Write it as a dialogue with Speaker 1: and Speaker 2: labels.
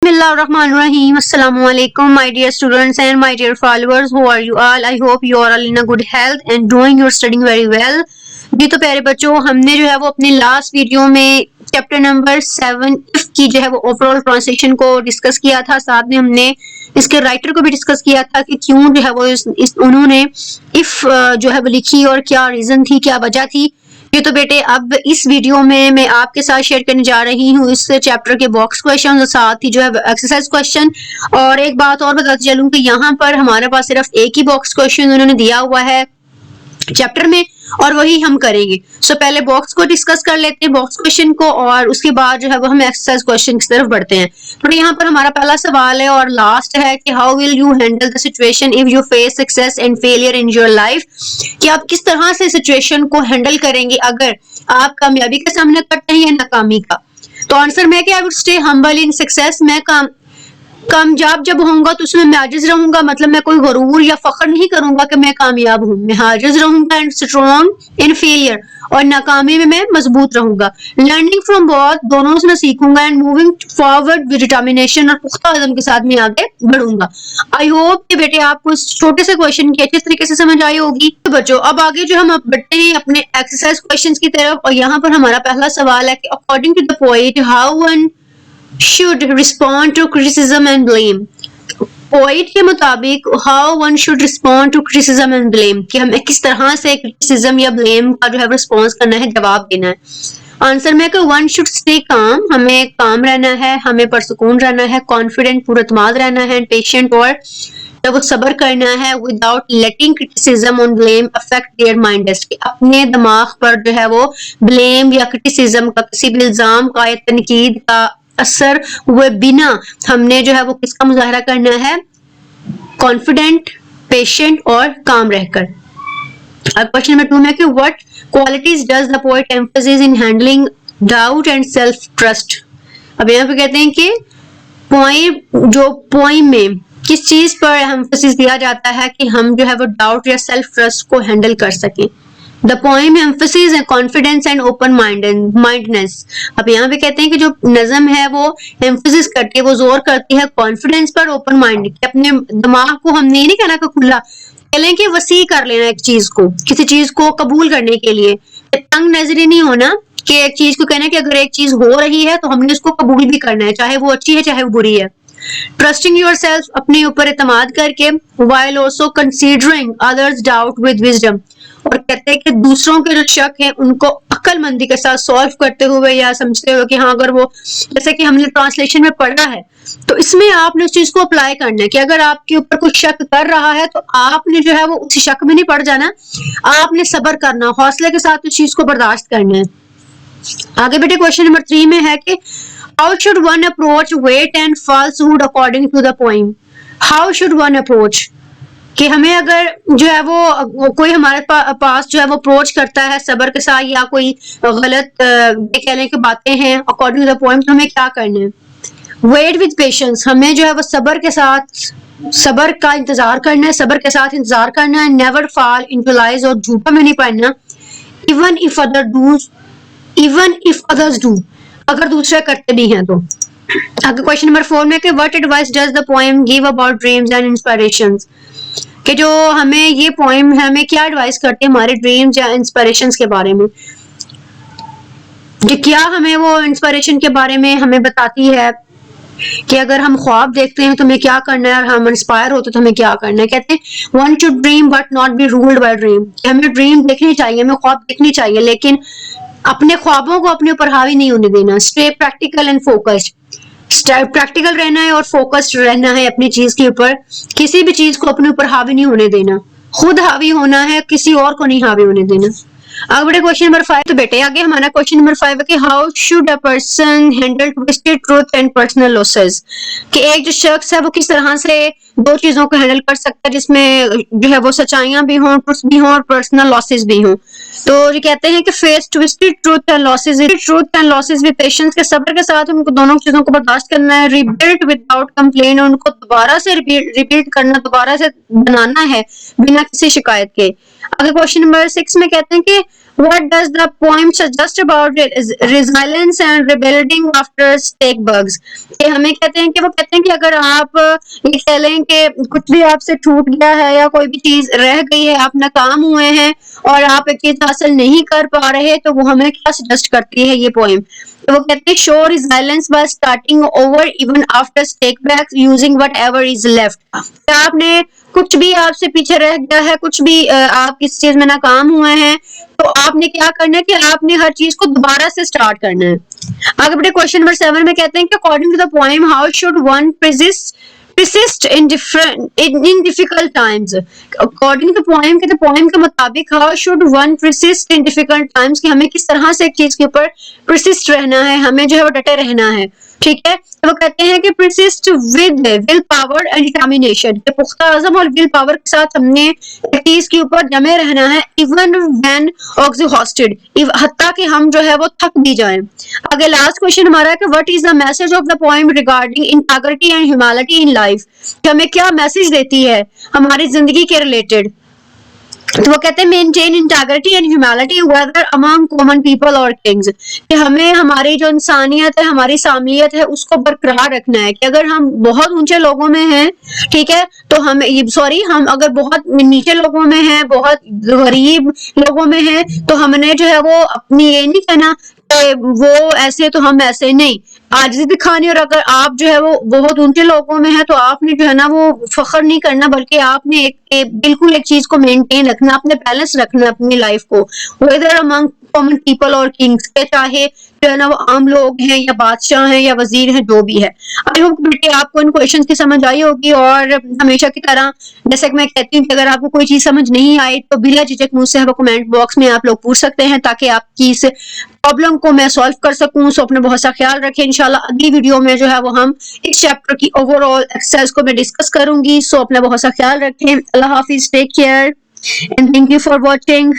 Speaker 1: Bismillahirrahmanirrahim. Assalamu alaikum, my dear students and my dear followers. How are you all? I hope you are all in a good health and doing your studying very well. जी तो प्यारे बच्चों, हमने जो है वो अपने last video में chapter number 7 if की जो है वो ओवरऑल ट्रांसलेशन को डिस्कस किया था। साथ में हमने इसके राइटर को भी डिस्कस किया था कि क्यों जो है वो उन्होंने इफ जो है वो लिखी और क्या रीजन थी, क्या वजह थी। ये तो बेटे अब इस वीडियो में मैं आपके साथ शेयर करने जा रही हूँ इस चैप्टर के बॉक्स क्वेश्चन और साथ ही जो है एक्सरसाइज क्वेश्चन। और एक बात और बताती चलूं कि यहाँ पर हमारे पास सिर्फ एक ही बॉक्स क्वेश्चन उन्होंने दिया हुआ है चैप्टर में और वही हम करेंगे। सो पहले बॉक्स को डिस्कस कर लेते हैं, बॉक्स क्वेश्चन को, और उसके बाद जो है वो हम एक्सरसाइज क्वेश्चन की तरफ बढ़ते हैं। तो यहाँ पर हमारा पहला सवाल है और लास्ट है कि how will you handle the situation if you face success and failure in your life, कि आप किस तरह से सिचुएशन को हैंडल करेंगे अगर आप कामयाबी का सामना करते हैं या नाकामी का। तो आंसर में कि I would stay humble in success, मैं कामयाब जब होऊंगा तो उसमें मैं आजिज रहूंगा, मतलब मैं कोई गरूर या फख्र नहीं करूंगा कि मैं कामयाब हूं, मैं आजिज रहूंगा एंड स्ट्रॉन्ग इन फेलियर, और नाकामी में मैं मजबूत रहूंगा। लर्निंग फ्रॉम बोथ, दोनों से मैं सीखूंगा, and moving forward with determination, और पुख्ता अज़म के साथ मैं आगे बढ़ूंगा। आई होप कि बेटे आपको इस छोटे से क्वेश्चन की अच्छे तरीके से समझ आई होगी। तो बच्चों अब आगे जो हम बढ़ते हैं अपने एक्सरसाइज क्वेश्चन की तरफ, और यहाँ पर हमारा पहला सवाल है कि according to the poet how one should respond to criticism and blame। Poet के मुताबिक how one should respond to criticism and blame, कि हमें किस तरह से क्रिटिसिज्म या ब्लेम का जो है रिस्पॉन्स करना है, जवाब देना है। आंसर में कि वन शुड स्टे काम, हमें काम रहना है, हमें परसुकून रहना है, कॉन्फिडेंट पुरतमाद रहना है, पेशेंट और जब वो सब्र करना है, विदाउट लेटिंग क्रिटिसिज्म और ब्लेम अफेक्ट देयर माइंड्स, कि अपने दिमाग पर जो है वो ब्लेम या क्रिटिसिज्म का, किसी भी इल्जाम का या तनकीद का असर हुए बिना हमने जो है वो किसका मुजाहरा करना है, कॉन्फिडेंट, पेशेंट और काम रहकर। अब क्वेश्चन नंबर 2 में कि what qualities does the poet emphasis in handling doubt and self trust. अब यहाँ पे कहते हैं कि पोइम में किस चीज पर एम्फसिस दिया जाता है कि हम जो है वो डाउट या सेल्फ ट्रस्ट को हैंडल कर सकें। The poem emphasis and confidence and open mindedness। अब यहाँ पे कहते हैं कि जो नज़म है वो एम्फसिस करती है, वो जोर करती है कॉन्फिडेंस पर, ओपन माइंड, कि अपने दिमाग को हमने ये नहीं कहना कि खुला, कहलें कि वसी कर लेना एक चीज को, किसी चीज को कबूल करने के लिए। तंग नजरी नहीं होना कि एक चीज को कहना कि अगर एक चीज हो रही है तो हमने उसको कबूल भी करना है, चाहे वो अच्छी है चाहे वो बुरी है। ट्रस्टिंग योरसेल्फ, अपने ऊपर एतमाद करके, while also considering others doubt with wisdom, और कहते हैं कि दूसरों के जो शक है उनको अक्लमंदी के साथ सॉल्व करते हुए या समझते हुए कि हाँ अगर वो, जैसे कि हमने ट्रांसलेशन में पढ़ा है तो इसमें आपने उस चीज को अप्लाई करना है कि अगर आपके ऊपर कुछ शक कर रहा है तो आपने जो है वो उस शक में नहीं पड़ जाना, आपने सब्र करना, हौसले के साथ उस चीज को बर्दाश्त करना है। आगे बेटे क्वेश्चन नंबर 3 में है कि how should one approach wait and falsehood according to the poem. How should one approach, कि हमें अगर जो है वो कोई हमारे पास जो है वो अप्रोच करता है सब्र के साथ या कोई गलत कह लें कि बातें हैं अकॉर्डिंग टू द पोइम, तो हमें क्या करना है। वेट विद पेशेंस, हमें जो है वो सब्र के साथ, सब्र का इंतजार करना है, सब्र के साथ इंतजार करना है। नेवर फॉल इनटू लाइज, और झूठों में नहीं पड़ना। इवन इफ अदर्स डू, अगर दूसरे करते भी हैं तो। आगे क्वेश्चन नंबर 4 में कि what advice does the poem give about dreams and inspirations, कि जो हमें ये पोएम है हमें क्या एडवाइस करते हैं हमारे ड्रीम्स या इंस्पिरेशंस के बारे में, कि क्या हमें वो इंस्पिरेशन के बारे में हमें बताती है कि अगर हम ख्वाब देखते हैं तो हमें क्या करना है, और हम इंस्पायर होते तो हमें क्या करना है। कहते हैं one should dream but not be ruled by dream, हमें ड्रीम देखनी चाहिए, हमें ख्वाब देखनी चाहिए, लेकिन अपने ख्वाबों को अपने ऊपर हावी नहीं होने देना। Stay practical and focused, practical रहना है और फोकस्ड रहना है अपनी चीज के ऊपर, किसी भी चीज को अपने ऊपर हावी नहीं होने देना, खुद हावी होना है, किसी और को नहीं हावी होने देना। आगे बढ़े क्वेश्चन नंबर 5। तो बेटे आगे हमारा क्वेश्चन नंबर 5 है कि how should a person handle twisted truth and personal losses, कि एक जो शख्स है वो किस तरह से दो चीजों को हैंडल कर सकता है जिसमें जो है वो सच्चाइयां भी हों, ट्रुथ भी हों और पर्सनल लॉसेस भी हों। तो ये कहते हैं कि face twisted truth and losses with patience, के सब्र के साथ उनको दोनों चीजों को बर्दाश्त करना है। रिबिल्ड विदाउट कंप्लेन, उनको दोबारा से रिबिल्ड करना, दोबारा से बनाना है बिना किसी शिकायत के। आगे क्वेश्चन नंबर 6 में कहते हैं कि What does the poem suggest about resilience and rebuilding after stake bugs? कि हमें कहते हैं कि वो कहते हैं कि अगर आप ये कह लें कि कुछ भी आपसे छूट गया है या कोई भी चीज रह गई है, आप नाकाम हुए हैं और आप एक चीज हासिल नहीं कर पा रहे, तो वो हमें क्या सजेस्ट करती है ये पोएम? तो वो कहते हैं show resilience by starting over even after setbacks using whatever is left. क्या आपने कुछ भी आपसे पीछे रह गया है, कुछ भी आप किस चीज में नाकाम हुए हैं, तो आपने क्या करना है कि आपने हर चीज को दोबारा से स्टार्ट करना है। आगे बढ़े क्वेश्चन नंबर 7 में कहते हैं कि according to the poem how should one persist in difficult times। According to poem के पोएम के मुताबिक how should one persist in difficult times कि हमें किस तरह से एक चीज के ऊपर persist रहना है, हमें जो है वो डटे रहना है। ठीक है, तो वो कहते हैं कि persist with will power and determination, कि पुख्ता अज़म और विल पावर के साथ हमने एक चीज के ऊपर जमे रहना है, even when exhausted, हत्ता कि हम जो है वो थक भी जाएं। आगे लास्ट क्वेश्चन हमारा है कि what is the message of the poem regarding integrity and humanity in life, कि हमें क्या मैसेज देती है हमारी जिंदगी के रिलेटेड। तो वो कहते हैं maintain integrity and humanity whether among common people और किंग्स, कि हमें हमारी जो इंसानियत है, हमारी सामलियत है, उसको बरकरार रखना है। कि अगर हम बहुत ऊंचे लोगों में हैं, ठीक है, तो हम हम अगर बहुत नीचे लोगों में हैं, बहुत गरीब लोगों में हैं, तो हमने जो है वो अपनी ये नहीं कहना वो ऐसे तो हम ऐसे नहीं, आजिज़ी दिखानी। और अगर आप जो है वो बहुत ऊंचे लोगों में है, तो आपने जो है ना वो फख्र नहीं करना, बल्कि आपने बिल्कुल एक चीज को मेंटेन रखना, अपने बैलेंस रखना अपनी लाइफ को, वेदर अमंग कॉमन पीपल और किंग्स, के चाहे जो है ना वो आम लोग हैं या बादशाह हैं या वजीर हैं, जो भी है। आई होप बेटे आपको इन क्वेश्चंस की समझ आई होगी। और हमेशा की तरह जैसे कि मैं कहती हूँ कि अगर आपको कोई चीज समझ नहीं आई तो बिला झिझक मुझसे वो कमेंट बॉक्स में आप लोग पूछ सकते हैं, ताकि आपकी इस प्रॉब्लम को मैं सॉल्व कर सकूं। सो अपने बहुत सा ख्याल रखें। इंशाल्लाह अगली वीडियो में जो है वो हम इस चैप्टर की ओवरऑल एक्सरसाइज को मैं डिस्कस करूंगी। सो अपना बहुत सा ख्याल रखें। अल्लाह हाफिज, take care and thank you for watching.